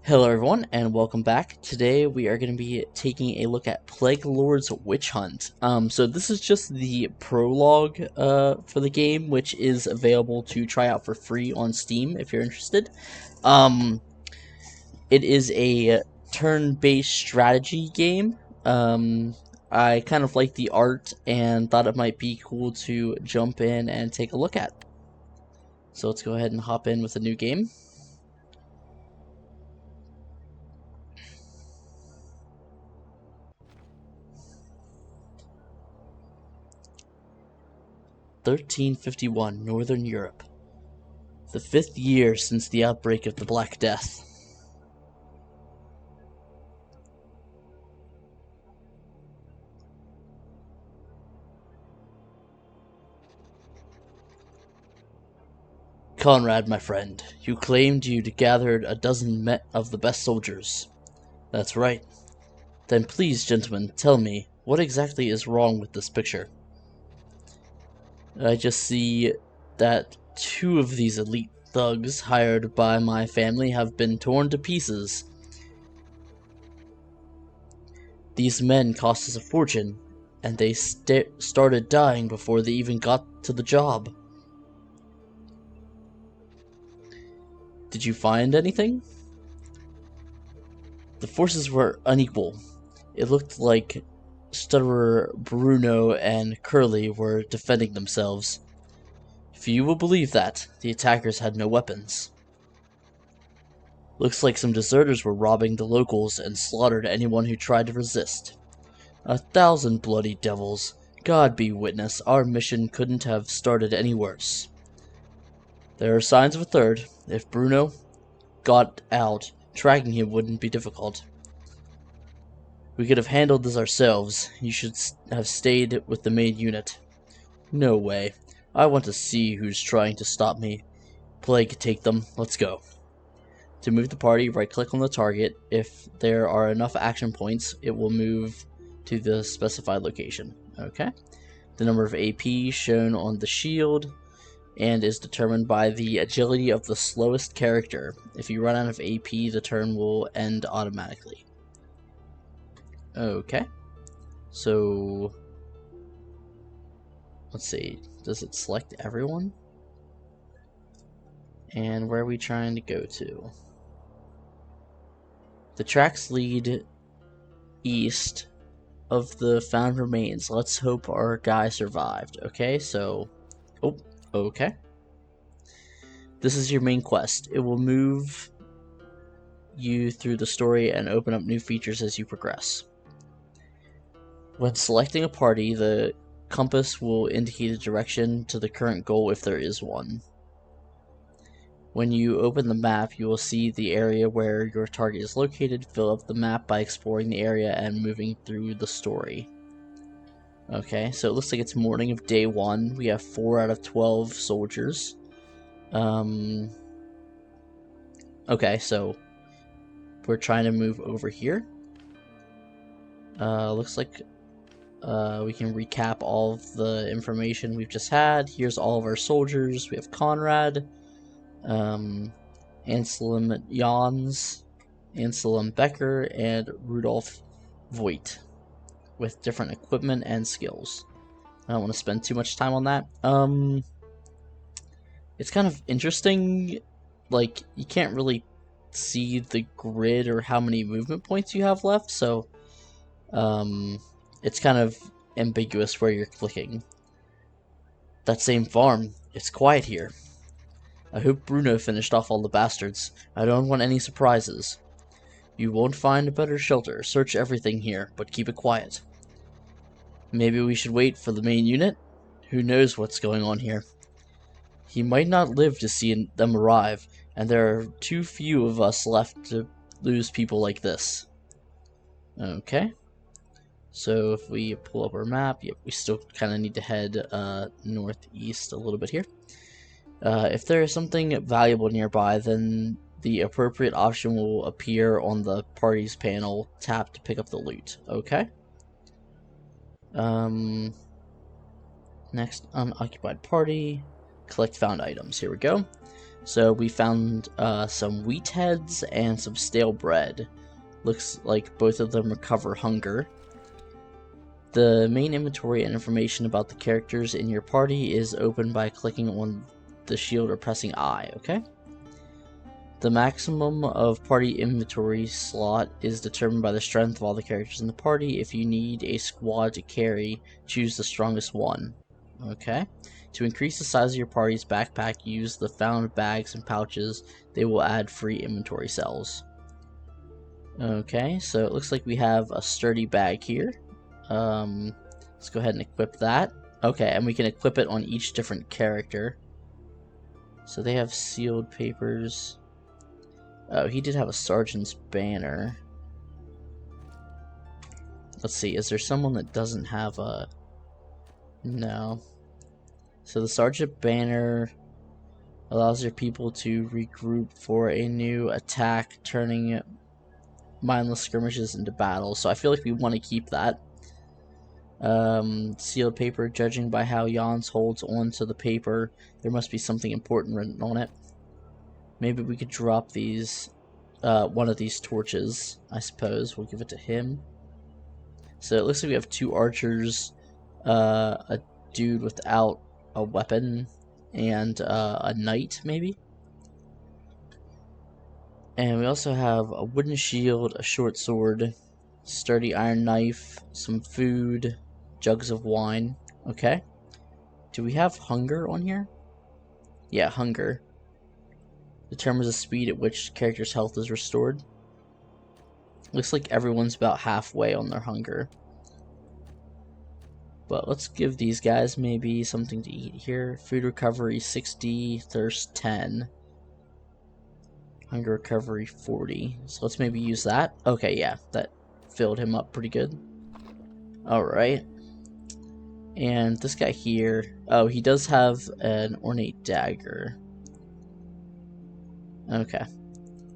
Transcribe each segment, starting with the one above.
Hello everyone, and welcome back. Today we are going to be taking a look at Plague Lord's Witch Hunt. So this is just the prologue for the game, which is available to try out for free on Steam if you're interested. It is a turn-based strategy game. I kind of like the art and thought it might be cool to jump in and take a look at. So let's go ahead and hop in with a new game. (1351) Northern Europe. The 5th year since the outbreak of the Black Death. Conrad, my friend, you claimed you'd gathered a dozen of the best soldiers. That's right. Then please, gentlemen, tell me, what exactly is wrong with this picture? I just see that 2 of these elite thugs hired by my family have been torn to pieces. These men cost us a fortune, and they started dying before they even got to the job. Did you find anything? The forces were unequal. It looked like Stutterer, Bruno, and Curly were defending themselves. Few will believe that. The attackers had no weapons. Looks like some deserters were robbing the locals and slaughtered anyone who tried to resist. 1,000 bloody devils. God be witness, our mission couldn't have started any worse. There are signs of a third. If Bruno got out, tracking him wouldn't be difficult. We could have handled this ourselves. You should have stayed with the main unit. No way. I want to see who's trying to stop me. Plague take them. Let's go. To move the party, right-click on the target. If there are enough action points, it will move to the specified location. Okay. The number of AP shown on the shield and is determined by the agility of the slowest character. If you run out of AP, the turn will end automatically. Okay. So let's see. Does it select everyone? And where are we trying to go to? The tracks lead east of the found remains. Let's hope our guy survived. Okay, so... Oh, okay. This is your main quest. It will move you through the story and open up new features as you progress. When selecting a party, the compass will indicate a direction to the current goal if there is one. When you open the map, you will see the area where your target is located. Fill up the map by exploring the area and moving through the story. Okay, so it looks like it's morning of day 1. We have 4 out of 12 soldiers. Okay, so we're trying to move over here. Looks like we can recap all of the information we've just had. Here's all of our soldiers. We have Conrad, Anselm Jans, Anselm Becker, and Rudolf Voigt, with different equipment and skills. I don't want to spend too much time on that. It's kind of interesting, like, you can't really see the grid or how many movement points you have left, so it's kind of ambiguous where you're clicking. That same farm, it's quiet here. I hope Bruno finished off all the bastards. I don't want any surprises. You won't find a better shelter. Search everything here, but keep it quiet. Maybe we should wait for the main unit? Who knows what's going on here? He might not live to see them arrive, and there are too few of us left to lose people like this. Okay. So if we pull up our map, yep, we still kind of need to head northeast a little bit here. If there is something valuable nearby, then the appropriate option will appear on the parties panel. Tap to pick up the loot. Okay. Next, unoccupied party. Collect found items. Here we go. So we found some wheat heads and some stale bread. Looks like both of them recover hunger. The main inventory and information about the characters in your party is opened by clicking on the shield or pressing I, okay? The maximum of party inventory slot is determined by the strength of all the characters in the party. If you need a squad to carry, choose the strongest one. Okay. To increase the size of your party's backpack, use the found bags and pouches. They will add free inventory cells. Okay, so it looks like we have a sturdy bag here. Let's go ahead and equip that. Okay, and we can equip it on each different character. So they have sealed papers. Oh, he did have a sergeant's banner. Let's see, is there someone that doesn't have a... No. So the sergeant banner allows your people to regroup for a new attack, turning mindless skirmishes into battles. So I feel like we want to keep that. Sealed paper, judging by how Jans holds onto the paper, there must be something important written on it. Maybe we could drop these, one of these torches, I suppose. We'll give it to him. So it looks like we have two archers, a dude without a weapon, and a knight, maybe? And we also have a wooden shield, a short sword, sturdy iron knife, some food, jugs of wine. Okay. Do we have hunger on here? Yeah, hunger. Determines the speed at which character's health is restored. Looks like everyone's about halfway on their hunger. But let's give these guys maybe something to eat here. Food recovery 60, thirst 10. Hunger recovery 40. So let's maybe use that. Okay, yeah, that filled him up pretty good. Alright. And this guy here, oh, he does have an ornate dagger. Okay.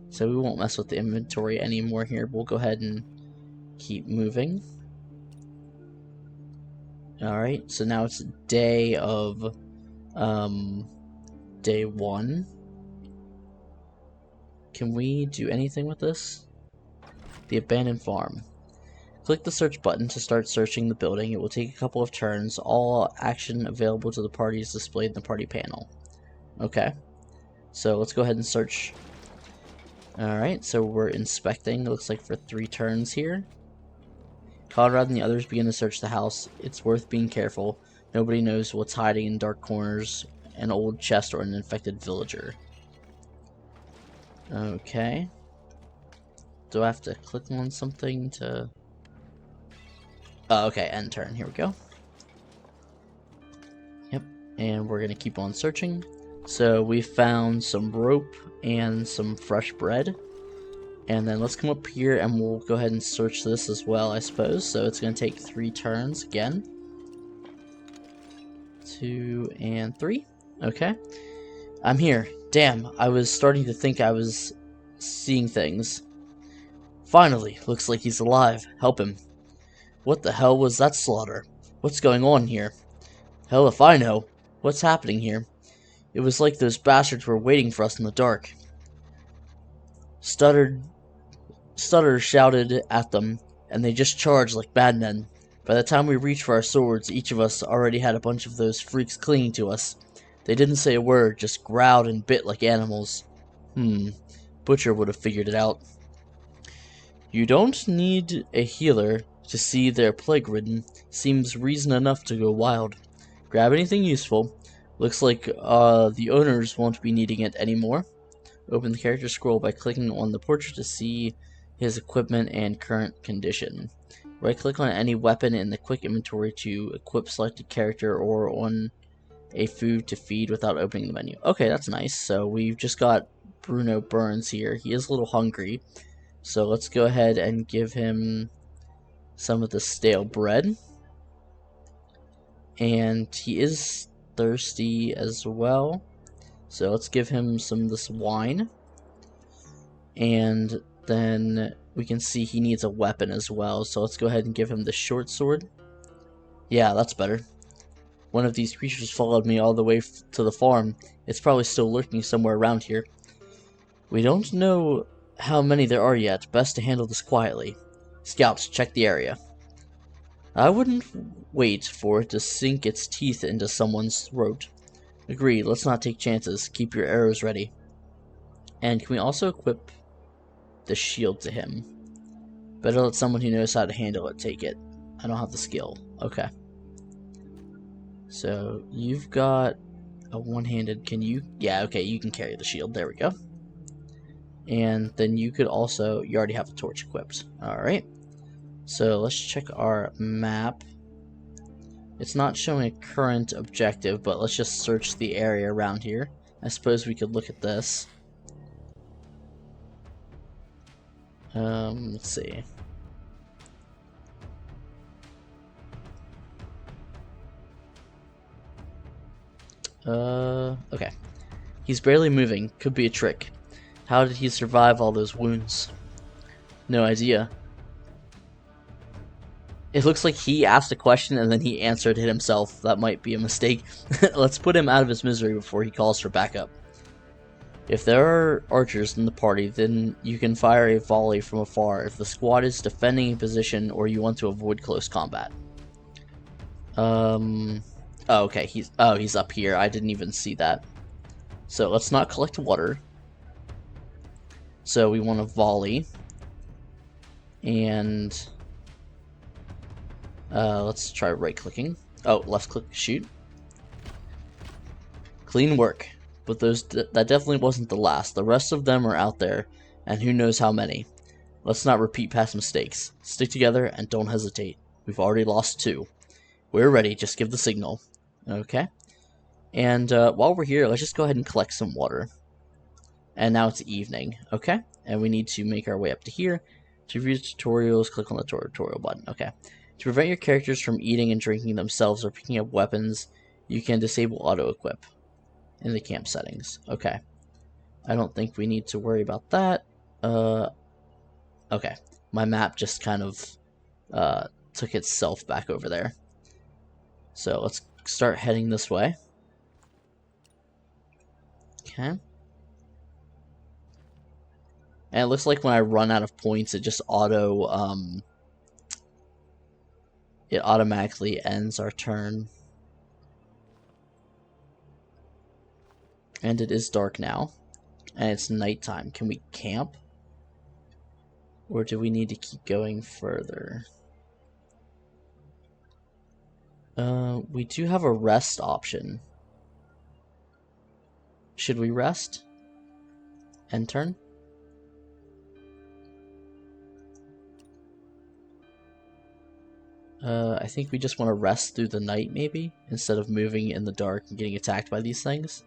So we won't mess with the inventory anymore here. We'll go ahead and keep moving. Alright, so now it's day of, day 1. Can we do anything with this? The abandoned farm. Click the search button to start searching the building. It will take a couple of turns. All action available to the party is displayed in the party panel. Okay. So let's go ahead and search. Alright, so we're inspecting, it looks like for 3 turns here. Conrad and the others begin to search the house. It's worth being careful. Nobody knows what's hiding in dark corners, an old chest or an infected villager. Okay. Do I have to click on something to... Oh, okay, end turn. Here we go. Yep, and we're going to keep on searching. So we found some rope and some fresh bread. And then let's come up here and we'll go ahead and search this as well, I suppose. So it's going to take 3 turns again. 2 and 3. Okay. I'm here. Damn, I was starting to think I was seeing things. Finally, looks like he's alive. Help him. What the hell was that slaughter? What's going on here? Hell if I know. What's happening here? It was like those bastards were waiting for us in the dark. Stutter shouted at them, and they just charged like bad men. By the time we reached for our swords, each of us already had a bunch of those freaks clinging to us. They didn't say a word, just growled and bit like animals. Butcher would have figured it out. You don't need a healer to see they're plague-ridden. Seems reason enough to go wild. Grab anything useful. Looks like the owners won't be needing it anymore. Open the character scroll by clicking on the portrait to see his equipment and current condition. Right-click on any weapon in the quick inventory to equip selected character or on a food to feed without opening the menu. Okay, that's nice. So we've just got Bruno Burns here. He is a little hungry. So let's go ahead and give him some of the stale bread. And he is thirsty as well. So let's give him some of this wine. And then we can see he needs a weapon as well. So let's go ahead and give him the short sword. Yeah, that's better. one of these creatures followed me all the way to the farm. It's probably still lurking somewhere around here. We don't know how many there are yet. Best to handle this quietly. Scouts, check the area. I wouldn't wait for it to sink its teeth into someone's throat. Agreed, let's not take chances. Keep your arrows ready. And can we also equip the shield to him? Better let someone who knows how to handle it take it. I don't have the skill. Okay. So, you've got a one-handed... Can you... Yeah, okay, you can carry the shield. There we go. And then you could also... You already have a torch equipped. Alright. So, let's check our map. It's not showing a current objective, but let's just search the area around here. I suppose we could look at this. Let's see. Okay. He's barely moving. Could be a trick. How did he survive all those wounds? No idea. It looks like he asked a question and then he answered it himself. That might be a mistake. Let's put him out of his misery before he calls for backup. If there are archers in the party, then you can fire a volley from afar if the squad is defending a position or you want to avoid close combat. Oh, okay, he's up here. I didn't even see that. So let's not collect water. So we want to volley. And let's try right-clicking. Oh, left-click, shoot. Clean work. But that definitely wasn't the last. The rest of them are out there, and who knows how many. Let's not repeat past mistakes. Stick together and don't hesitate. We've already lost 2. We're ready, just give the signal. Okay. And while we're here, let's just go ahead and collect some water. And now it's evening, okay? And we need to make our way up to here. To view tutorials, click on the tutorial button, okay. To prevent your characters from eating and drinking themselves or picking up weapons, you can disable auto-equip in the camp settings. Okay. I don't think we need to worry about that. Okay. My map just kind of took itself back over there. So let's start heading this way. Okay. And it looks like when I run out of points, it just it automatically ends our turn. And it is dark now. And it's nighttime. Can we camp? Or do we need to keep going further? We do have a rest option. Should we rest? End turn? I think we just want to rest through the night, maybe? Instead of moving in the dark and getting attacked by these things.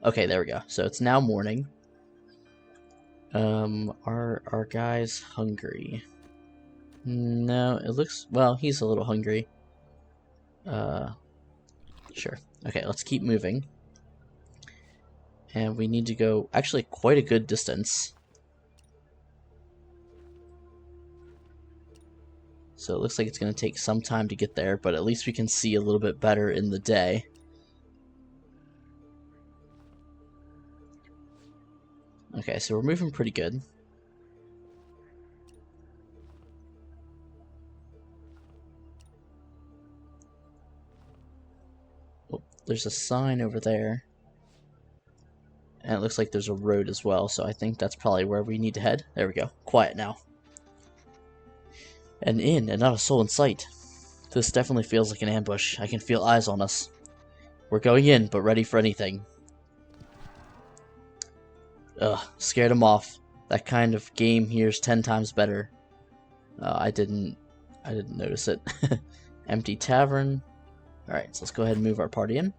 Okay, there we go. So it's now morning. Are our guys hungry? No, it looks... Well, he's a little hungry. Sure. Okay, let's keep moving. And we need to go, actually, quite a good distance. So it looks like it's going to take some time to get there, but at least we can see a little bit better in the day. Okay, so we're moving pretty good. Oh, there's a sign over there. And it looks like there's a road as well, so I think that's probably where we need to head. There we go. Quiet now. An inn, and not a soul in sight. This definitely feels like an ambush. I can feel eyes on us. We're going in, but ready for anything. Ugh, scared him off. That kind of game here's 10 times better. I didn't notice it. Empty tavern. Alright, so let's go ahead and move our party in.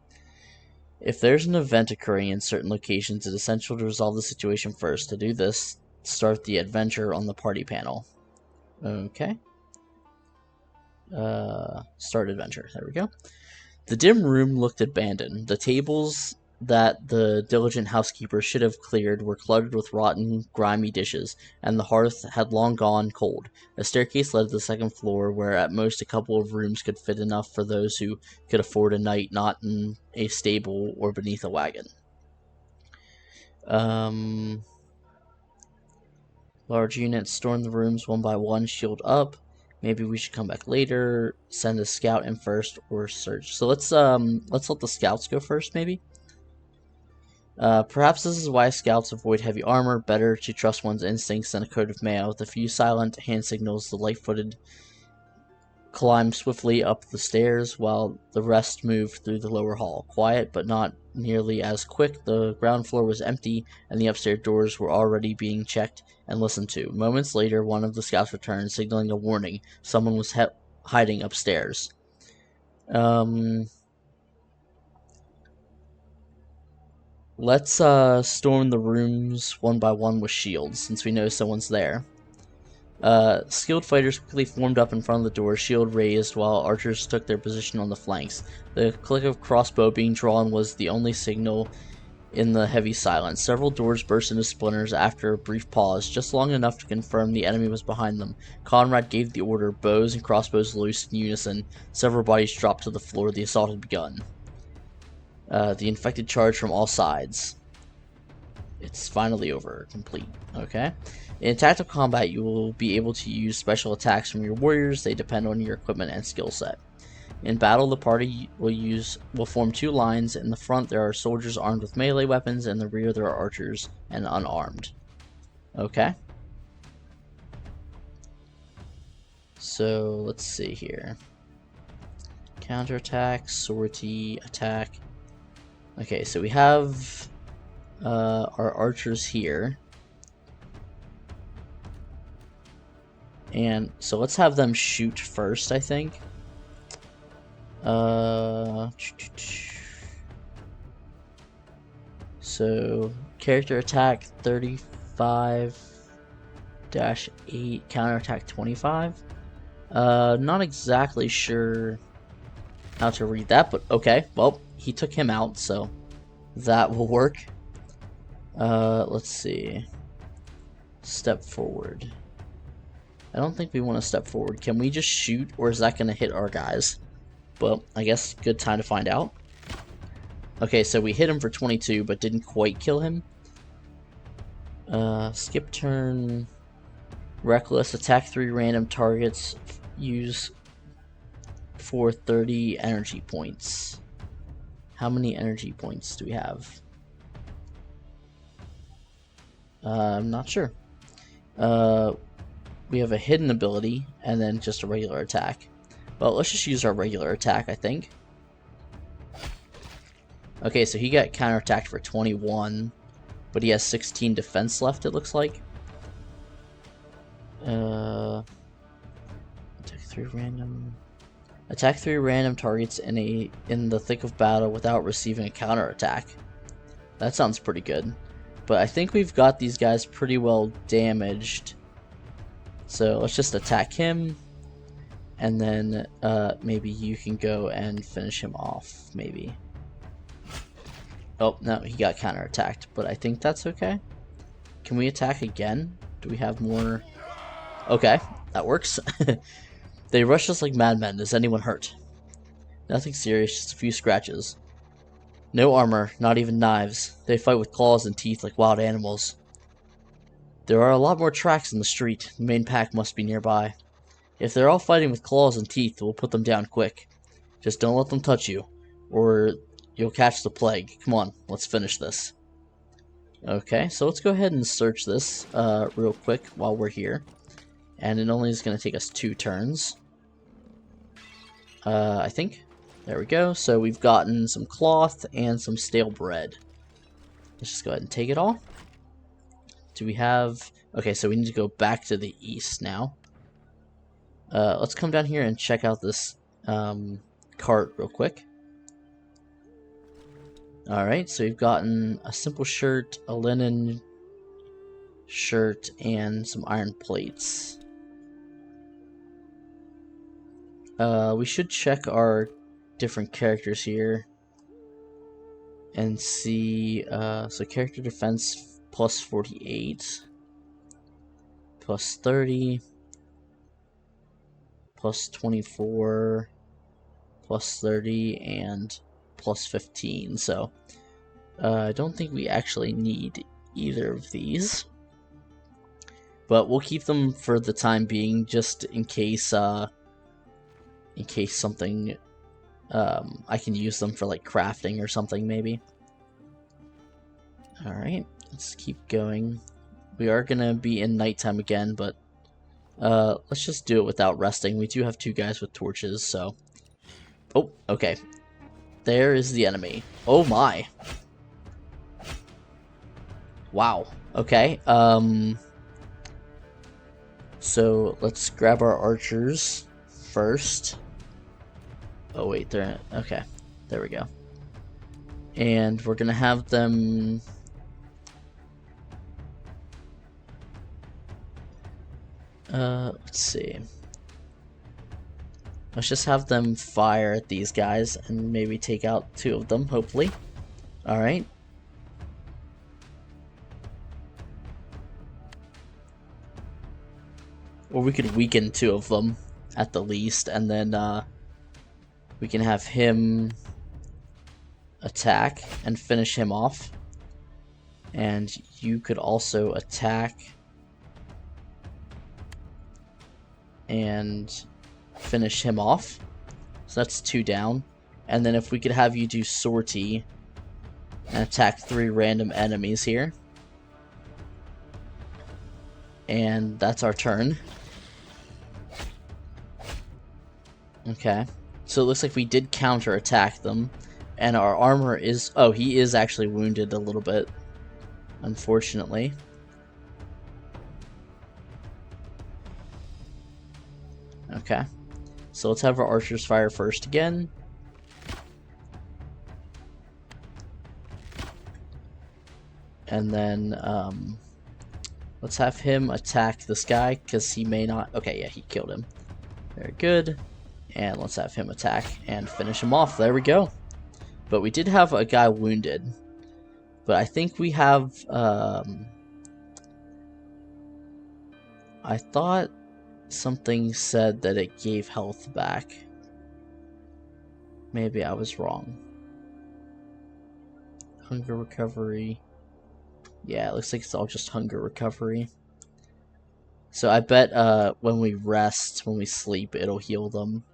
If there's an event occurring in certain locations, it's essential to resolve the situation first. To do this, start the adventure on the party panel. Okay. Start adventure. There we go. The dim room looked abandoned. The tables that the diligent housekeeper should have cleared were cluttered with rotten, grimy dishes, and the hearth had long gone cold. A staircase led to the second floor, where at most a couple of rooms could fit enough for those who could afford a night not in a stable or beneath a wagon. Large units storm the rooms one by one, shield up. Maybe we should come back later, send a scout in first, or search. So let's let the scouts go first, maybe. Perhaps this is why scouts avoid heavy armor. Better to trust one's instincts than a coat of mail. With a few silent hand signals, the light-footed climbed swiftly up the stairs, while the rest moved through the lower hall. Quiet, but not nearly as quick. The ground floor was empty, and the upstairs doors were already being checked and listened to. Moments later, one of the scouts returned, signaling a warning. Someone was hiding upstairs. Let's storm the rooms one by one with shields, since we know someone's there. Skilled fighters quickly formed up in front of the door, shield raised, while archers took their position on the flanks. The click of crossbow being drawn was the only signal in the heavy silence. Several doors burst into splinters after a brief pause, just long enough to confirm the enemy was behind them. Conrad gave the order, bows and crossbows loosed in unison. Several bodies dropped to the floor. The assault had begun. The infected charge from all sides. It's finally over. Complete. Okay. In tactical combat, you will be able to use special attacks from your warriors. They depend on your equipment and skill set. In battle, the party will form two lines. In the front, there are soldiers armed with melee weapons. In the rear, there are archers and unarmed. Okay. So, let's see here. Counterattack, sortie, attack. Okay, so we have our archers here. And so let's have them shoot first, I think. So character attack 35-8, counterattack 25. Not exactly sure how to read that, but okay. Well, he took him out, so that will work. Let's see. Step forward. I don't think we want to step forward. Can we just shoot, or is that going to hit our guys? Well, I guess good time to find out. Okay, so we hit him for 22, but didn't quite kill him. Skip turn. Reckless. Attack 3 random targets. Use for 30 energy points. How many energy points do we have? I'm not sure. We have a hidden ability, and then just a regular attack. Well, let's just use our regular attack, I think. Okay, so he got counterattacked for 21, but he has 16 defense left, it looks like. Attack 3 random. Attack 3 random targets in the thick of battle without receiving a counterattack. That sounds pretty good. But I think we've got these guys pretty well damaged. So let's just attack him, and then maybe you can go and finish him off, maybe. Oh, no, he got counterattacked, but I think that's okay. Can we attack again? Do we have more? Okay, that works. They rush us like madmen. Is anyone hurt? Nothing serious, just a few scratches. No armor, not even knives. They fight with claws and teeth like wild animals. There are a lot more tracks in the street. The main pack must be nearby. If they're all fighting with claws and teeth, we'll put them down quick. Just don't let them touch you, or you'll catch the plague. Come on, let's finish this. Okay, so let's go ahead and search this real quick while we're here. And it only is going to take us 2 turns. I think. There we go. So we've gotten some cloth and some stale bread. Let's just go ahead and take it all. Do we have... Okay, so we need to go back to the east now. Let's come down here and check out this cart real quick. Alright, so we've gotten a simple shirt, a linen shirt, and some iron plates. We should check our different characters here. and see, so character defense plus 48, plus 30, plus 24, plus 30, and plus 15. So I don't think we actually need either of these, but we'll keep them for the time being, just in case something, I can use them for like crafting or something maybe. Alright, let's keep going. We are gonna be in nighttime again, but let's just do it without resting. We do have 2 guys with torches, so... Oh, okay. There is the enemy. Oh my. Wow. Okay, so let's grab our archers first. Oh wait, they're... okay. There we go. And we're gonna have them... let's see. Let's just have them fire at these guys and maybe take out 2 of them, hopefully. Alright. Or we could weaken 2 of them at the least, and then we can have him attack and finish him off. And you could also attack and finish him off. So that's 2 down. And then if we could have you do sortie and attack 3 random enemies here. And that's our turn. Okay. So it looks like we did counter attack them. And our armor is... oh, he is actually wounded a little bit, unfortunately. Okay. So let's have our archers fire first again. And then let's have him attack this guy, because he may not... okay, yeah, he killed him. Very good. And let's have him attack and finish him off. There we go. But we did have a guy wounded. But I think we have... I thought something said that it gave health back. Maybe I was wrong. Hunger recovery. Yeah, it looks like it's all just hunger recovery. So I bet when we rest, when we sleep, it'll heal them.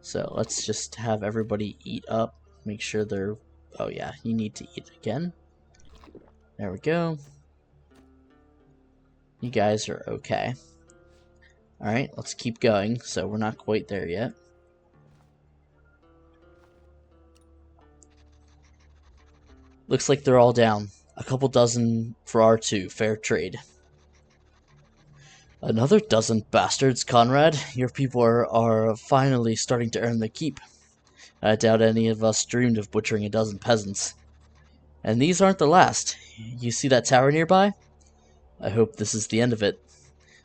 So let's just have everybody eat up. Make sure they're... oh yeah, you need to eat again. There we go. You guys are okay. Alright, let's keep going. So we're not quite there yet. Looks like they're all down. A couple dozen for R2. Fair trade. Another dozen bastards, Conrad. Your people are finally starting to earn the keep. I doubt any of us dreamed of butchering a dozen peasants. And these aren't the last. You see that tower nearby? I hope this is the end of it.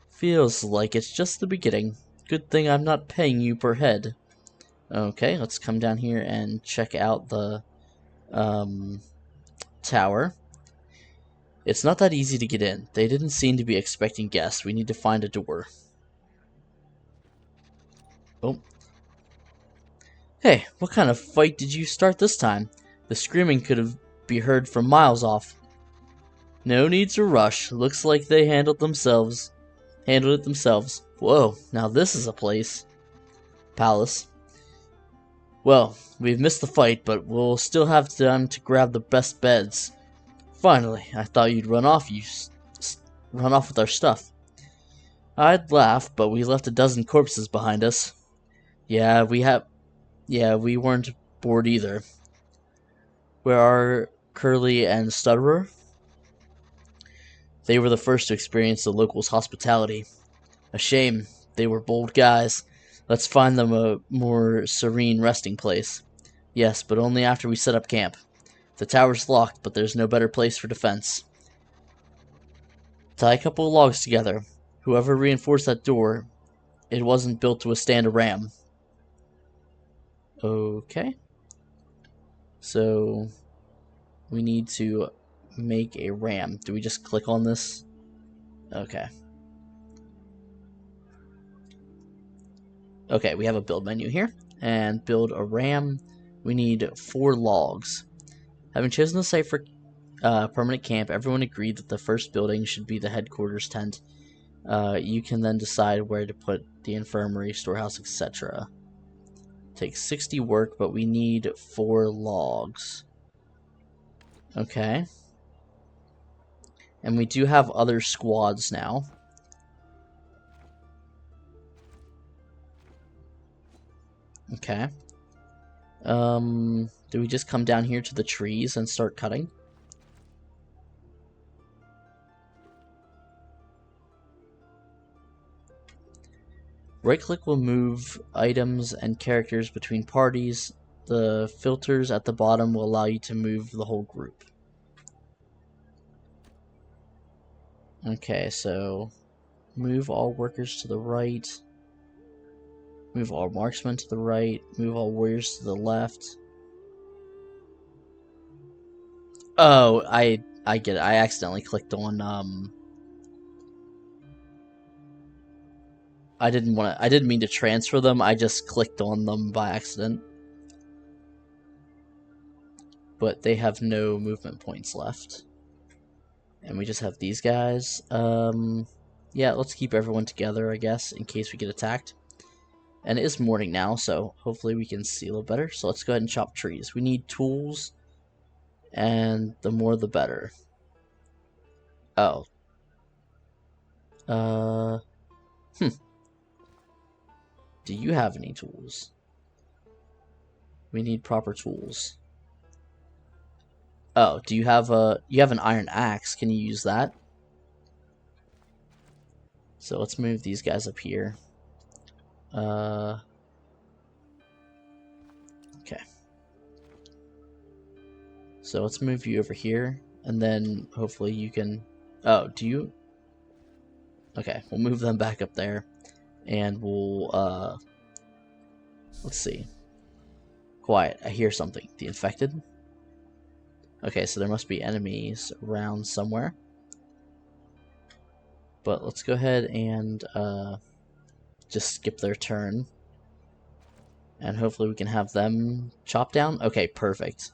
Feels like it's just the beginning. Good thing I'm not paying you per head. Okay, let's come down here and check out the tower. It's not that easy to get in. They didn't seem to be expecting guests. We need to find a door. Oh. Hey, what kind of fight did you start this time? The screaming could have been heard from miles off. No need to rush. Looks like they handled it themselves. Whoa, now this is a place. Palace. Well, we've missed the fight, but we'll still have time to grab the best beds. Finally, I thought you'd run off. Run off with our stuff. I'd laugh, but we left a dozen corpses behind us. Yeah, we weren't bored either. Where are Curly and Stutterer? They were the first to experience the locals' hospitality. A shame. They were bold guys. Let's find them a more serene resting place. Yes, but only after we set up camp. The tower's locked, but there's no better place for defense. Tie a couple of logs together. Whoever reinforced that door, it wasn't built to withstand a ram. Okay. So, we need to make a ram. Do we just click on this? Okay. Okay, we have a build menu here. And build a ram. We need 4 logs. Having chosen the site for permanent camp, everyone agreed that the first building should be the headquarters tent. You can then decide where to put the infirmary, storehouse, etc. Takes 60 work, but we need 4 logs. Okay. And we do have other squads now. Okay. Do we just come down here to the trees and start cutting? Right-click will move items and characters between parties. The filters at the bottom will allow you to move the whole group. Okay, so move all workers to the right. Move all marksmen to the right. Move all warriors to the left. Oh, I get it. I accidentally clicked on I didn't mean to transfer them. I just clicked on them by accident. But they have no movement points left. And we just have these guys. Yeah, let's keep everyone together, I guess, in case we get attacked. And it is morning now, so hopefully we can see a little better. So let's go ahead and chop trees. We need tools, and the more the better. Oh. Do you have any tools? We need proper tools. Oh, do you have an iron axe? Can you use that? So let's move these guys up here. Okay. So let's move you over here, and then hopefully you can... Oh, do you... Okay, we'll move them back up there, and we'll, let's see. Quiet, I hear something. The infected? Okay, so there must be enemies around somewhere. But let's go ahead and, just skip their turn. And hopefully we can have them chop down. Okay, perfect.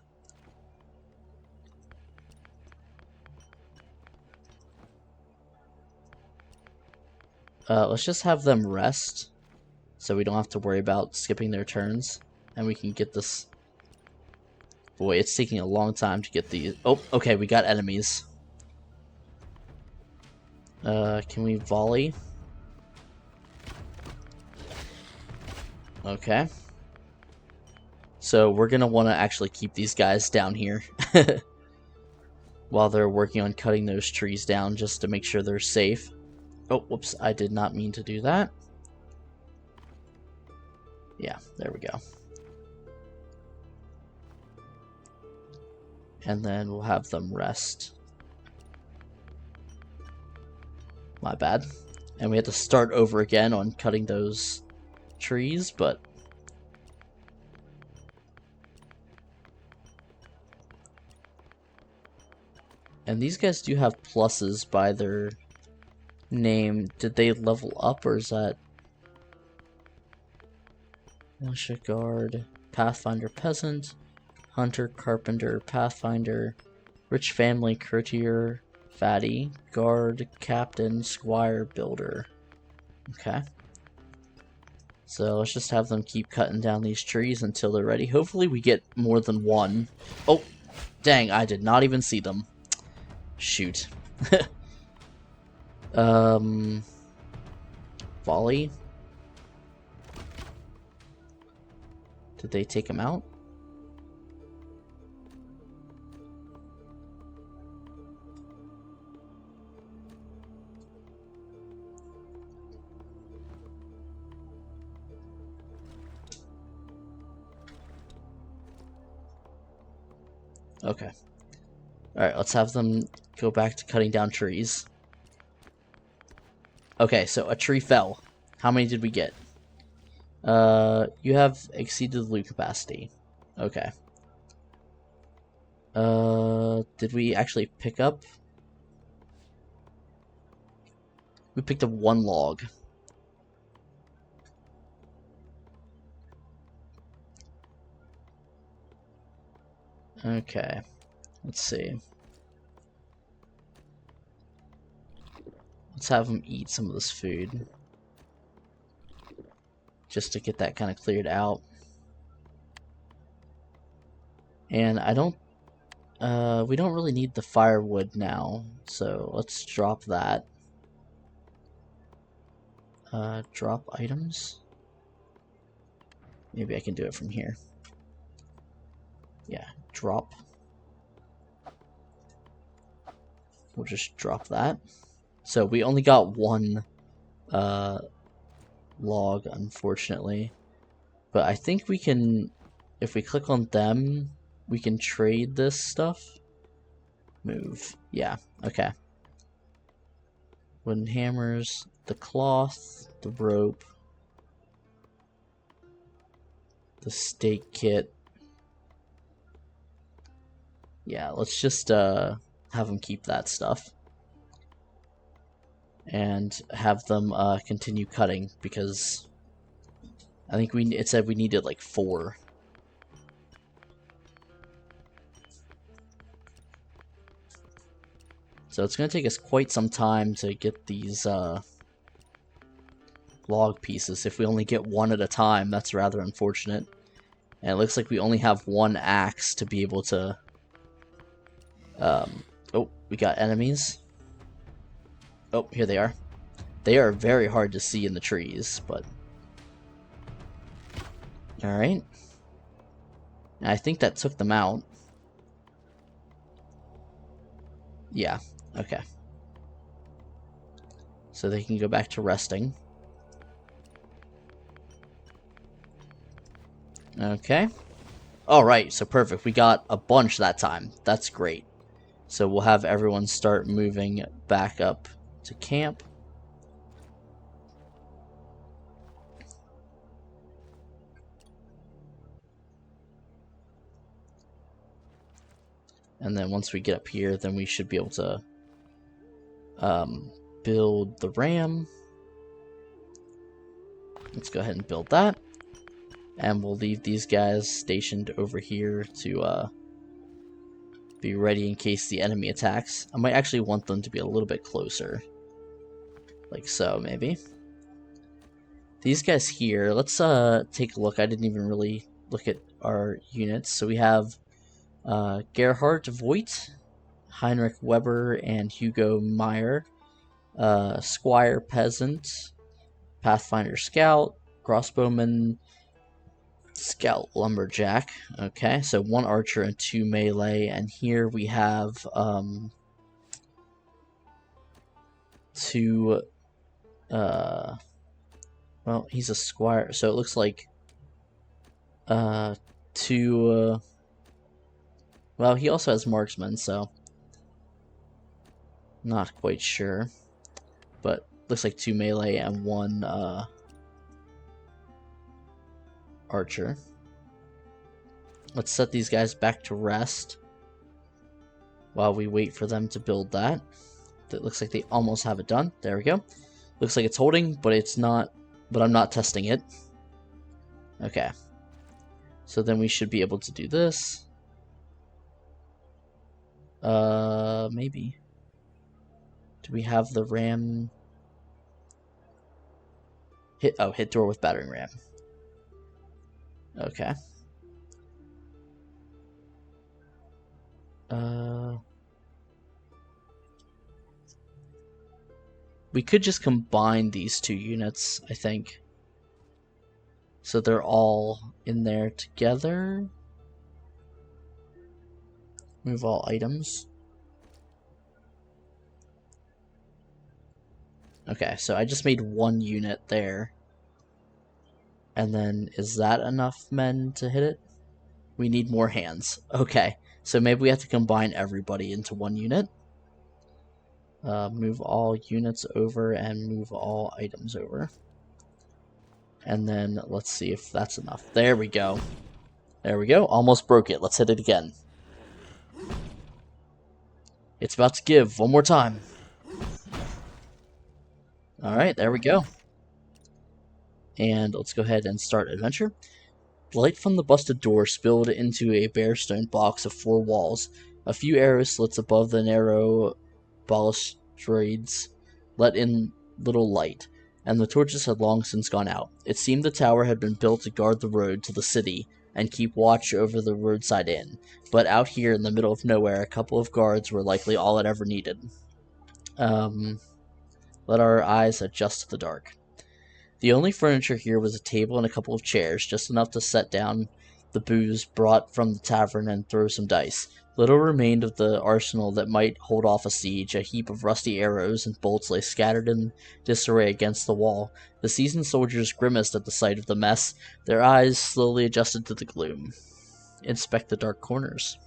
Let's just have them rest, so we don't have to worry about skipping their turns, and we can get this... Boy, it's taking a long time to get these... Oh, okay, we got enemies. Can we volley? Okay. So we're gonna want to actually keep these guys down here while they're working on cutting those trees down, just to make sure they're safe. Oh, whoops, I did not mean to do that. Yeah, there we go. And then we'll have them rest. My bad. And we had to start over again on cutting those trees, but... And these guys do have pluses by their name. Did they level up, or is that... Militia Guard, Pathfinder Peasant, Hunter, Carpenter, Pathfinder, Rich Family, Courtier, Fatty, Guard, Captain, Squire, Builder. Okay. So let's just have them keep cutting down these trees until they're ready. Hopefully we get more than one. Oh, dang, I did not even see them. Shoot. Volley. Did they take him out? Okay. Alright, let's have them go back to cutting down trees. Okay, so a tree fell. How many did we get? You have exceeded the loot capacity. Okay. Did we actually pick up? We picked up 1 log. Okay, let's see. Let's have them eat some of this food. Just to get that kind of cleared out. And I don't... we don't really need the firewood now, so let's drop that. Drop items? Maybe I can do it from here. Yeah, drop. We'll just drop that. So we only got 1 log, unfortunately. But I think we can, if we click on them, we can trade this stuff. Move. Yeah, okay. Wooden hammers, the cloth, the rope, the stake kit. Yeah, let's just have them keep that stuff. And have them continue cutting, because I think it said we needed like 4. So it's going to take us quite some time to get these log pieces. If we only get 1 at a time, that's rather unfortunate. And it looks like we only have 1 axe to be able to... oh, we got enemies. Oh, here they are. They are very hard to see in the trees, but... Alright. I think that took them out. Yeah, okay. So they can go back to resting. Okay. Alright, so perfect. We got a bunch that time. That's great. So we'll have everyone start moving back up to camp. And then once we get up here, then we should be able to build the ram. Let's go ahead and build that. And we'll leave these guys stationed over here to be ready in case the enemy attacks. I might actually want them to be a little bit closer. Like so, maybe. These guys here, let's take a look. I didn't even really look at our units. So we have Gerhard Voigt, Heinrich Weber, and Hugo Meyer. Squire Peasant, Pathfinder Scout, Crossbowman, Scout Lumberjack. Okay, so 1 archer and 2 melee, and here we have 2 well, he's a squire, so it looks like 2 well, he also has marksman, so not quite sure, but looks like 2 melee and 1 archer. Let's set these guys back to rest while we wait for them to build that. It looks like they almost have it done. There we go. Looks like it's holding, but it's not. But I'm not testing it. Okay. So then we should be able to do this. Maybe. Do we have the ram? Hit door with battering ram. Okay. We could just combine these 2 units, I think. So they're all in there together. Move all items. Okay, so I just made 1 unit there. And then, is that enough men to hit it? We need more hands. Okay, so maybe we have to combine everybody into 1 unit. Move all units over and move all items over. And then let's see if that's enough. There we go. There we go. Almost broke it. Let's hit it again. It's about to give one more time. Alright, there we go. And let's go ahead and start adventure. Light from the busted door spilled into a bare stone box of 4 walls. A few arrow slits above the narrow balustrades let in little light, and the torches had long since gone out. It seemed the tower had been built to guard the road to the city and keep watch over the roadside inn, but out here in the middle of nowhere, a couple of guards were likely all it ever needed. Let our eyes adjust to the dark. The only furniture here was a table and a couple of chairs, just enough to set down the booze brought from the tavern and throw some dice. Little remained of the arsenal that might hold off a siege. A heap of rusty arrows and bolts lay scattered in disarray against the wall. The seasoned soldiers grimaced at the sight of the mess, their eyes slowly adjusted to the gloom. Inspect the dark corners.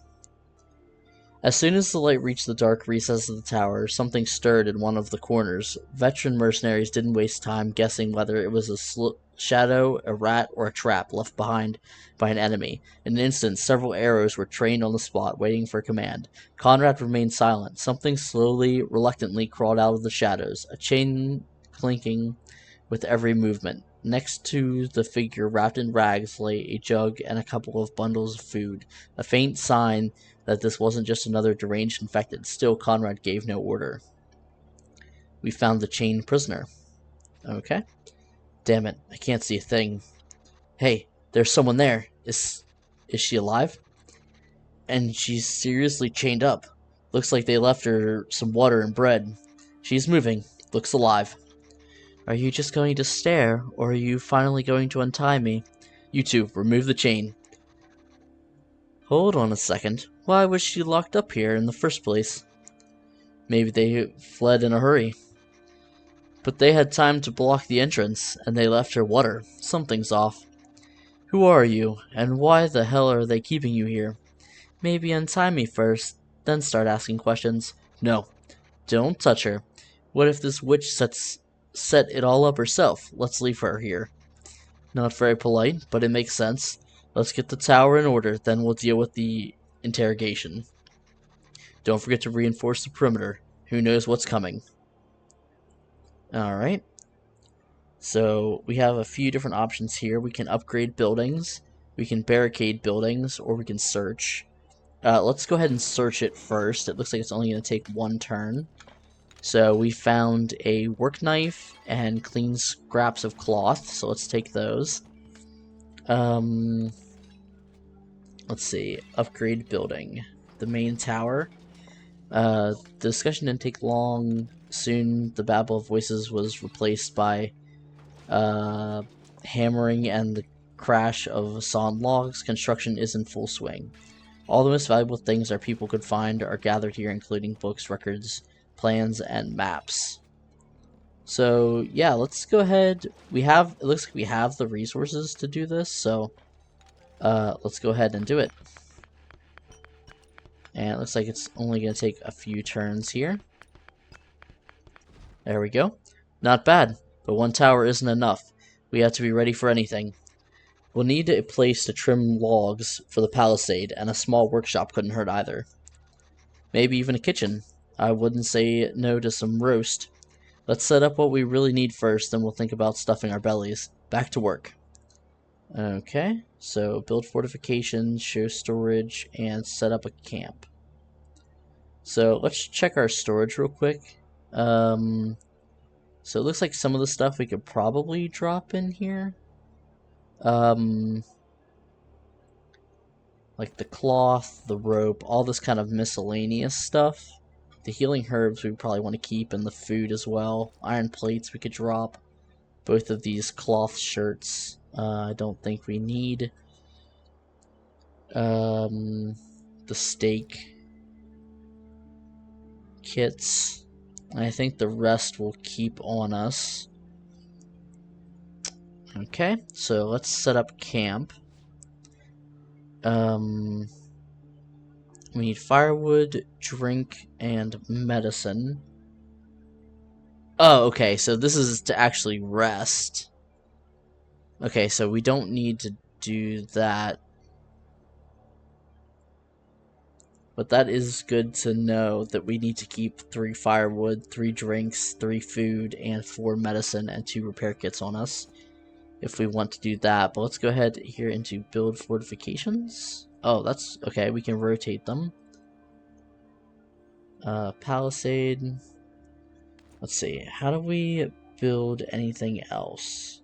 As soon as the light reached the dark recess of the tower, something stirred in one of the corners. Veteran mercenaries didn't waste time guessing whether it was a shadow, a rat, or a trap left behind by an enemy. In an instant, several arrows were trained on the spot, waiting for command. Conrad remained silent. Something slowly, reluctantly crawled out of the shadows, a chain clinking with every movement. Next to the figure wrapped in rags lay a jug and a couple of bundles of food, a faint sign that this wasn't just another deranged infected. Still, Conrad gave no order. We found the chained prisoner. Okay. Damn it, I can't see a thing. Hey, there's someone there. Is she alive? And she's seriously chained up. Looks like they left her some water and bread. She's moving. Looks alive. Are you just going to stare, or are you finally going to untie me? You two, remove the chain. Hold on a second. Why was she locked up here in the first place? Maybe they fled in a hurry. But they had time to block the entrance, and they left her water. Something's off. Who are you, and why the hell are they keeping you here? Maybe untie me first, then start asking questions. No, don't touch her. What if this witch set it all up herself? Let's leave her here. Not very polite, but it makes sense. Let's get the tower in order, then we'll deal with the interrogation. Don't forget to reinforce the perimeter. Who knows what's coming? Alright. So, we have a few different options here. We can upgrade buildings, we can barricade buildings, or we can search. Let's go ahead and search it first. It looks like it's only going to take 1 turn. So, we found a work knife and clean scraps of cloth, so let's take those. Let's see. Upgrade building. The main tower. The discussion didn't take long. Soon, the babble of voices was replaced by hammering and the crash of sawn logs. Construction is in full swing. All the most valuable things our people could find are gathered here, including books, records, plans, and maps. So, yeah, let's go ahead. It looks like we have the resources to do this, so let's go ahead and do it. And it looks like it's only going to take a few turns here. There we go. Not bad, but 1 tower isn't enough. We have to be ready for anything. We'll need a place to trim logs for the palisade, and a small workshop couldn't hurt either. Maybe even a kitchen. I wouldn't say no to some roast. Let's set up what we really need first, then we'll think about stuffing our bellies. Back to work. Okay, so build fortifications, show storage, and set up a camp. So let's check our storage real quick. So it looks like some of the stuff we could probably drop in here. Like the cloth, the rope, all this kind of miscellaneous stuff. The healing herbs we probably want to keep, and the food as well. Iron plates we could drop. Both of these cloth shirts I don't think we need. The steak kits. I think the rest will keep on us. Okay, so let's set up camp. We need firewood, drink, and medicine. Oh, okay, so this is to actually rest. Okay, so we don't need to do that. But that is good to know that we need to keep 3 firewood, 3 drinks, 3 food, and 4 medicine and 2 repair kits on us if we want to do that. But let's go ahead here into build fortifications. Oh, that's okay. We can rotate them. Palisade. Let's see. How do we build anything else?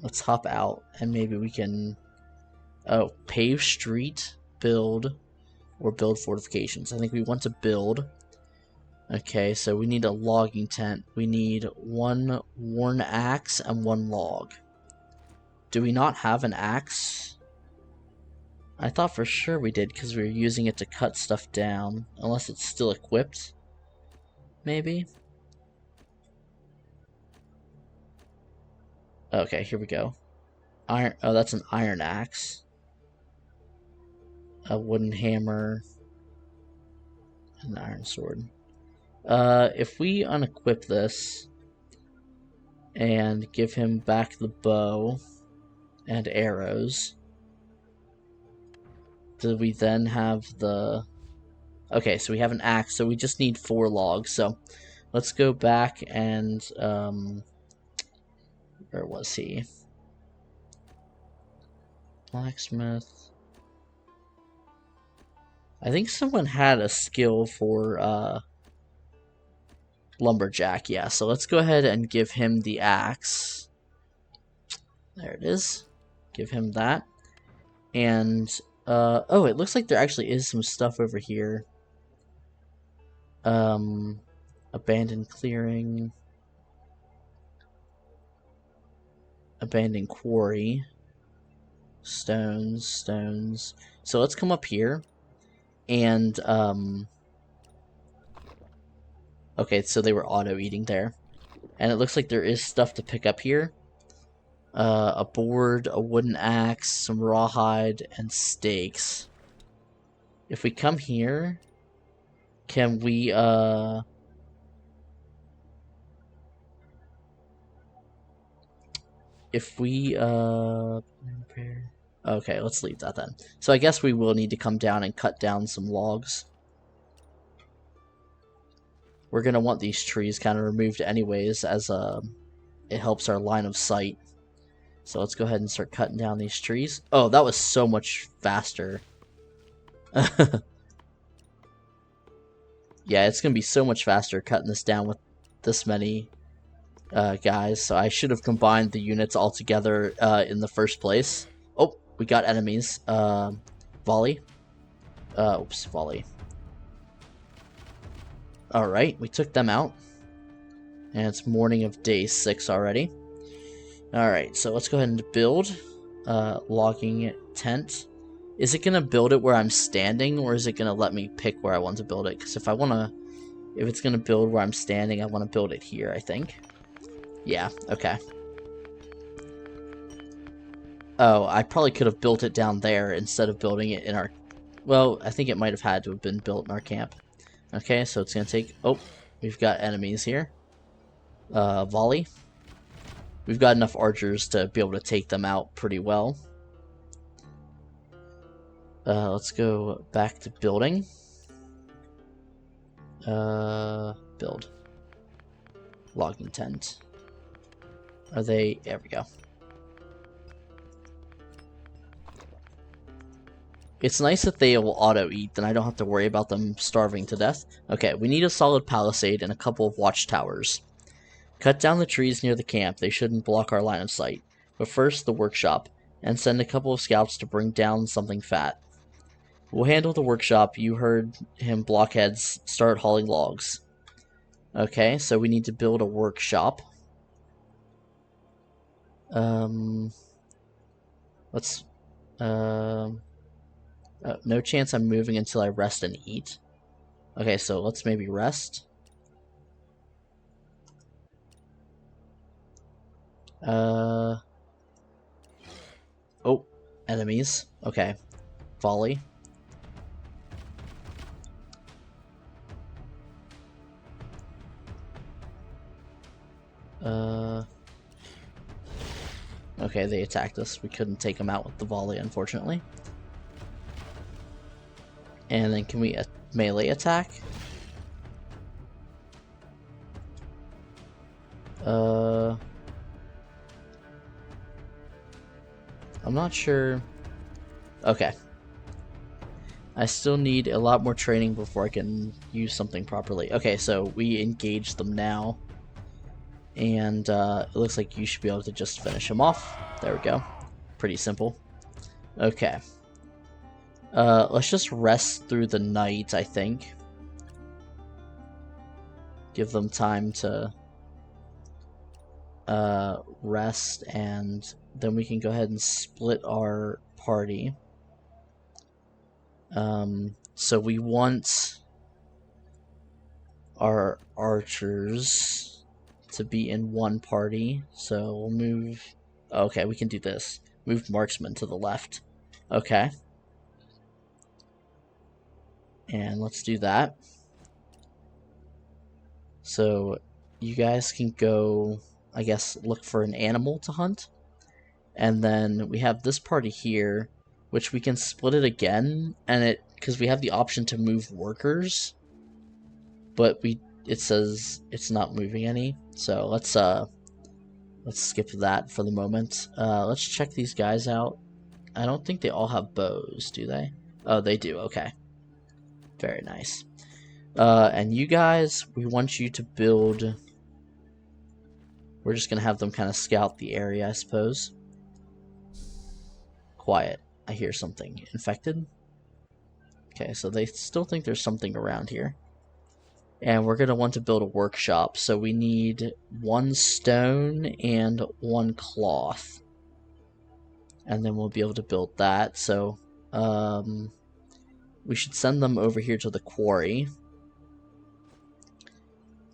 Let's hop out and maybe we can pave street, build, or build fortifications. I think we want to build. Okay, so we need a logging tent. We need 1 worn axe and 1 log. Do we not have an axe? I thought for sure we did because we were using it to cut stuff down. Unless it's still equipped. Maybe? Okay, here we go. Iron. Oh, that's an iron axe. A wooden hammer. And an iron sword. If we unequip this and give him back the bow and arrows, do we then have the... Okay, so we have an axe, so we just need 4 logs. So let's go back and where was he? Blacksmith. I think someone had a skill for lumberjack, yeah. So let's go ahead and give him the axe. There it is. Give him that. And oh, it looks like there actually is some stuff over here. Abandoned clearing. Abandoned quarry. Stones. So let's come up here. And, okay, so they were auto-eating there. And it looks like there is stuff to pick up here. A board, a wooden axe, some rawhide, and stakes. If we come here, can we, if we, okay, let's leave that then. So I guess we will need to come down and cut down some logs. We're going to want these trees kind of removed anyways, as it helps our line of sight. So let's go ahead and start cutting down these trees. Oh, that was so much faster. Yeah, it's going to be so much faster cutting this down with this many guys. So I should have combined the units all together in the first place. Oh, we got enemies. Volley. Oops, volley. Alright, we took them out. And it's morning of day 6 already. Alright, so let's go ahead and build. Logging tent. Is it going to build it where I'm standing, or is it going to let me pick where I want to build it? Because if it's going to build where I'm standing, I want to build it here, I think. Yeah, okay. Oh, I probably could have built it down there instead of building it in our... Well, I think it might have had to have been built in our camp. Okay, so it's going to take... Oh, we've got enemies here. Volley. We've got enough archers to be able to take them out pretty well. Let's go back to building. Build. Logging tent. Are they... There we go. It's nice that they will auto-eat, then I don't have to worry about them starving to death. Okay, we need a solid palisade and a couple of watchtowers. Cut down the trees near the camp. They shouldn't block our line of sight. But first, the workshop, and send a couple of scouts to bring down something fat. We'll handle the workshop. You heard him, blockheads. Start hauling logs. Okay, so we need to build a workshop. Let's... no chance I'm moving until I rest and eat. Okay, so let's maybe rest. Oh, enemies. Okay. Volley. Okay, they attacked us. We couldn't take them out with the volley, unfortunately. And then can we melee attack? I'm not sure. Okay. I still need a lot more training before I can use something properly. Okay, so we engage them now. And it looks like you should be able to just finish them off. There we go. Pretty simple. Okay. Let's just rest through the night, I think. Give them time to rest, and then we can go ahead and split our party. So we want our archers to be in one party, so we'll move... Okay, we can do this. Move marksman to the left. Okay. And let's do that. So you guys can go, I guess, look for an animal to hunt. And then we have this party here, which we can split it again, and because we have the option to move workers, but it says it's not moving any. So let's skip that for the moment. Let's check these guys out. I don't think they all have bows, do they? Oh, they do. Okay. Very nice. And you guys, we want you to build... We're just going to have them kind of scout the area, I suppose. Quiet. I hear something. Infected? Okay, so they still think there's something around here. And we're going to want to build a workshop, so we need 1 stone and 1 cloth. And then we'll be able to build that, so... we should send them over here to the quarry.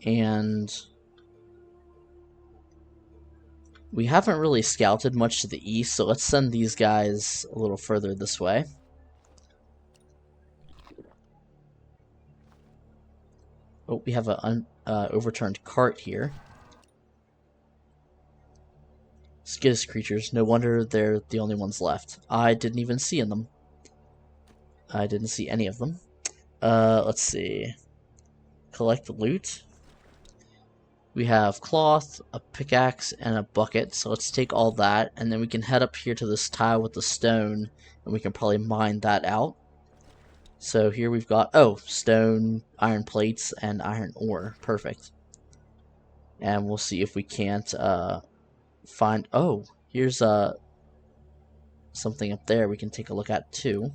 And... we haven't really scouted much to the east, so let's send these guys a little further this way. Oh, we have an overturned cart here. Skittish creatures. No wonder they're the only ones left. I didn't even see them. I didn't see any of them. Let's see. Collect loot. We have cloth, a pickaxe, and a bucket, so let's take all that, and then we can head up here to this tile with the stone, and we can probably mine that out. So here we've got, oh, stone, iron plates, and iron ore. Perfect. And we'll see if we can't find... Oh, here's something up there we can take a look at too.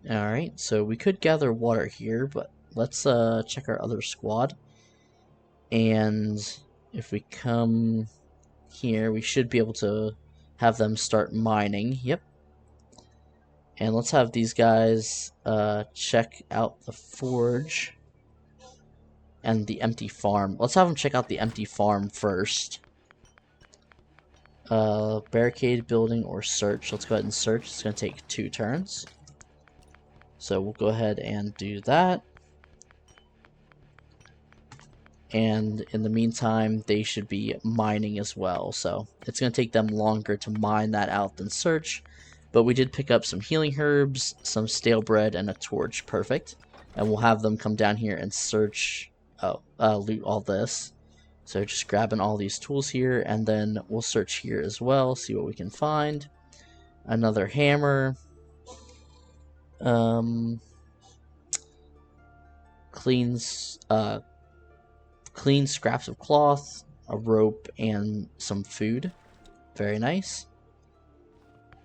Alright, so we could gather water here, but let's check our other squad. And if we come here, we should be able to have them start mining. Yep. And let's have these guys check out the forge and the empty farm. Let's have them check out the empty farm first. Barricade, building, or search. Let's go ahead and search. It's going to take 2 turns. So we'll go ahead and do that. And in the meantime, they should be mining as well. So it's going to take them longer to mine that out than search. But we did pick up some healing herbs, some stale bread, and a torch. Perfect. And we'll have them come down here and search, loot all this. So just grabbing all these tools here, and then we'll search here as well, see what we can find. Another hammer. Clean scraps of cloth, a rope, and some food. Very nice.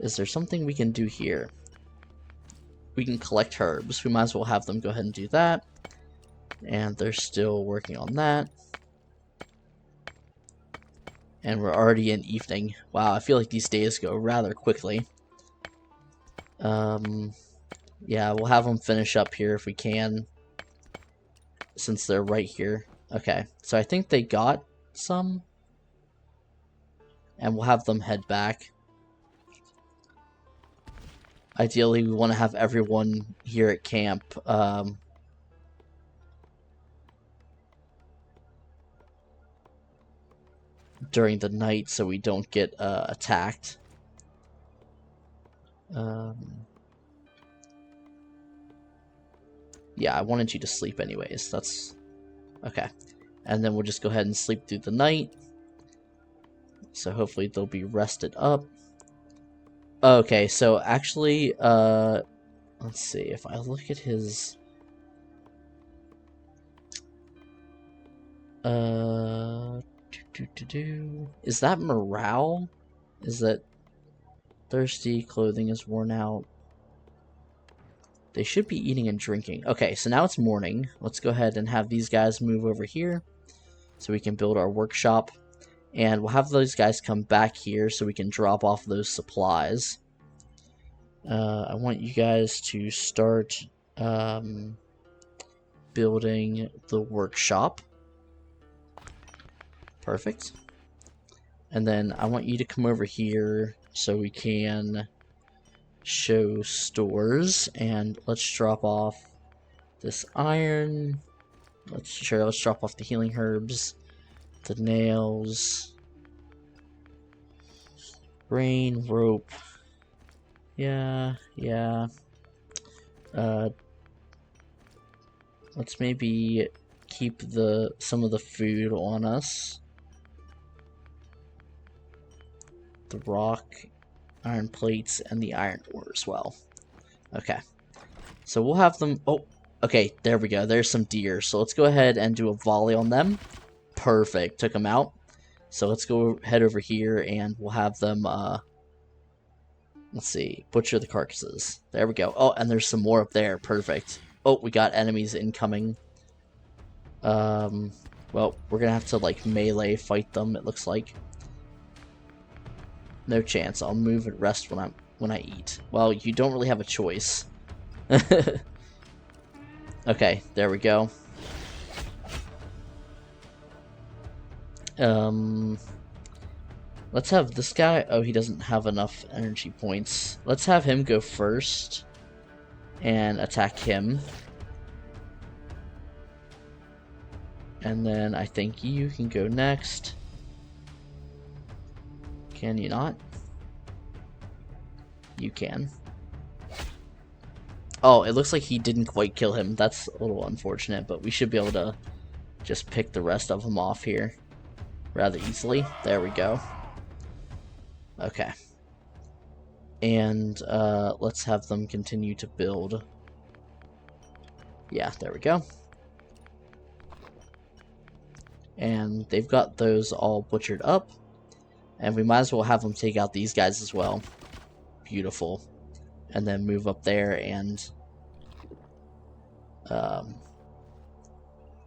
Is there something we can do here? We can collect herbs. We might as well have them go ahead and do that. And they're still working on that. And we're already in evening. Wow, I feel like these days go rather quickly. Yeah, we'll have them finish up here if we can, since they're right here. Okay, so I think they got some. And we'll have them head back. Ideally, we want to have everyone here at camp during the night so we don't get attacked. Yeah, I wanted you to sleep anyways. That's okay. And then we'll just go ahead and sleep through the night. So hopefully they'll be rested up. Okay, so actually, let's see. If I look at his... Is that morale? Is that thirsty? Clothing is worn out. They should be eating and drinking. Okay, so now it's morning. Let's go ahead and have these guys move over here so we can build our workshop. And we'll have those guys come back here so we can drop off those supplies. I want you guys to start building the workshop. Perfect. And then I want you to come over here so we can show stores. And let's drop off this iron. Let's drop off the healing herbs, the nails, grain, rope. Yeah. Let's maybe keep some of the food on us. The rock, iron plates, and the iron ore as well. Okay. So we'll have them... Oh, okay, there we go. There's some deer. So let's go ahead and do a volley on them. Perfect. Took them out. So let's go head over here and we'll have them, let's see, butcher the carcasses. There we go. Oh, and there's some more up there. Perfect. Oh, we got enemies incoming. Well, we're gonna have to, like, melee fight them, it looks like. No chance. I'll move and rest when I eat. Well, you don't really have a choice. Okay, there we go. Let's have this guy... Oh, he doesn't have enough energy points. Let's have him go first and attack him. And then I think you can go next. Can you not? You can. Oh, it looks like he didn't quite kill him. That's a little unfortunate, but we should be able to just pick the rest of them off here rather easily. There we go. Okay. And let's have them continue to build. Yeah, there we go. And they've got those all butchered up. And we might as well have them take out these guys as well. Beautiful. And then move up there and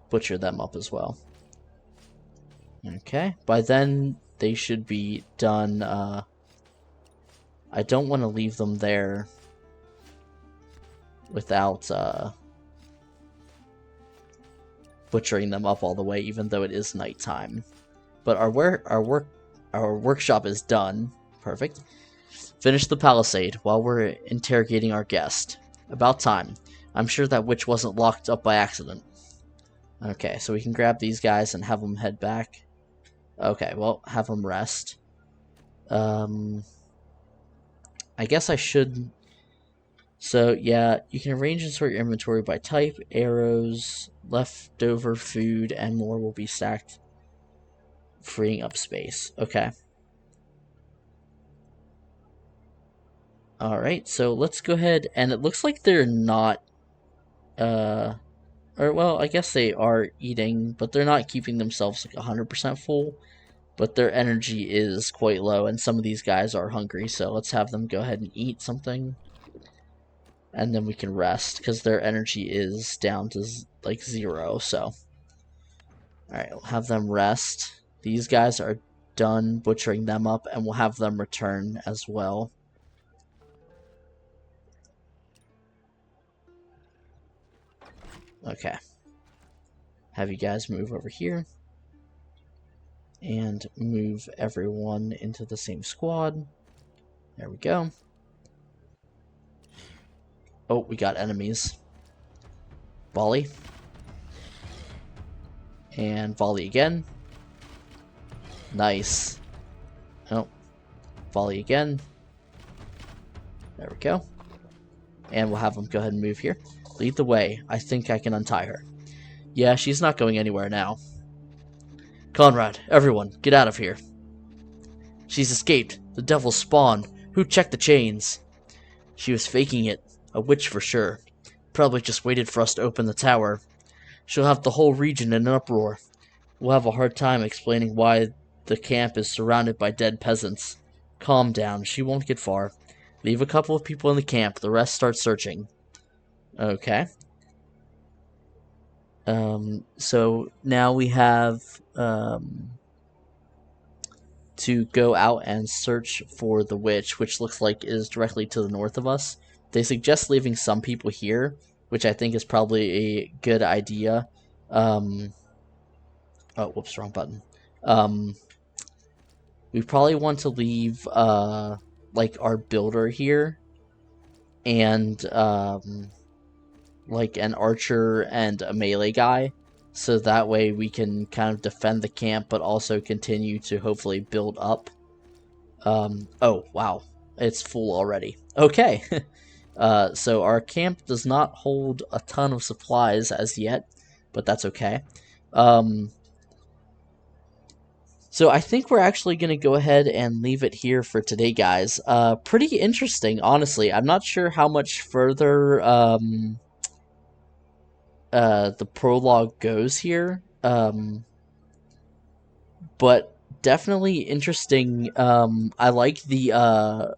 butcher them up as well. Okay. By then, they should be done. I don't want to leave them there without butchering them up all the way, even though it is nighttime. But our workshop is done. Perfect. Finish the palisade while we're interrogating our guest. About time. I'm sure that witch wasn't locked up by accident. Okay, so we can grab these guys and have them head back. Okay, well, have them rest. I guess I should... So, yeah, you can arrange and sort your inventory by type. Arrows, leftover food, and more will be stacked, freeing up space. Okay. Alright, so let's go ahead, and it looks like they're not, or, well, I guess they are eating, but they're not keeping themselves, like, 100% full, but their energy is quite low, and some of these guys are hungry, so let's have them go ahead and eat something, and then we can rest, because their energy is down to, like, 0, so. Alright, we'll have them rest. These guys are done butchering them up, and we'll have them return as well. Okay. Have you guys move over here. And move everyone into the same squad. There we go. Oh, we got enemies. Volley. And volley again. Nice. Oh, volley again. There we go. And we'll have him go ahead and move here. Lead the way. I think I can untie her. Yeah, she's not going anywhere now. Conrad, everyone, get out of here. She's escaped. The devil's spawn. Who checked the chains? She was faking it. A witch for sure. Probably just waited for us to open the tower. She'll have the whole region in an uproar. We'll have a hard time explaining why the camp is surrounded by dead peasants. Calm down. She won't get far. Leave a couple of people in the camp. The rest start searching. Okay. So now we have to go out and search for the witch, which looks like is directly to the north of us. They suggest leaving some people here, which I think is probably a good idea. Oh, whoops, wrong button. We probably want to leave like our builder here and like an archer and a melee guy, so that way we can kind of defend the camp but also continue to hopefully build up. Oh wow, it's full already. Okay. So our camp does not hold a ton of supplies as yet, but that's okay. So I think we're actually going to go ahead and leave it here for today, guys. Pretty interesting, honestly. I'm not sure how much further the prologue goes here, but definitely interesting. I like the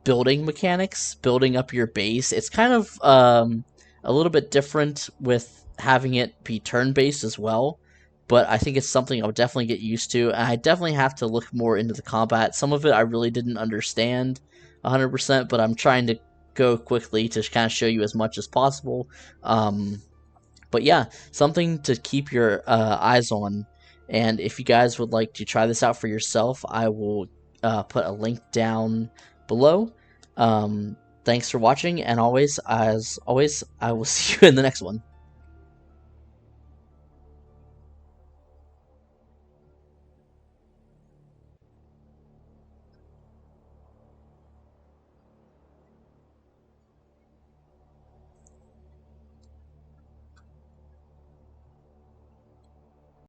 building mechanics, building up your base. It's kind of a little bit different with having it be turn-based as well, but I think it's something I'll definitely get used to, and I definitely have to look more into the combat. Some of it I really didn't understand 100%, but I'm trying to go quickly to kind of show you as much as possible. But yeah, something to keep your eyes on. And if you guys would like to try this out for yourself, I will put a link down below. Thanks for watching, and as always, I will see you in the next one.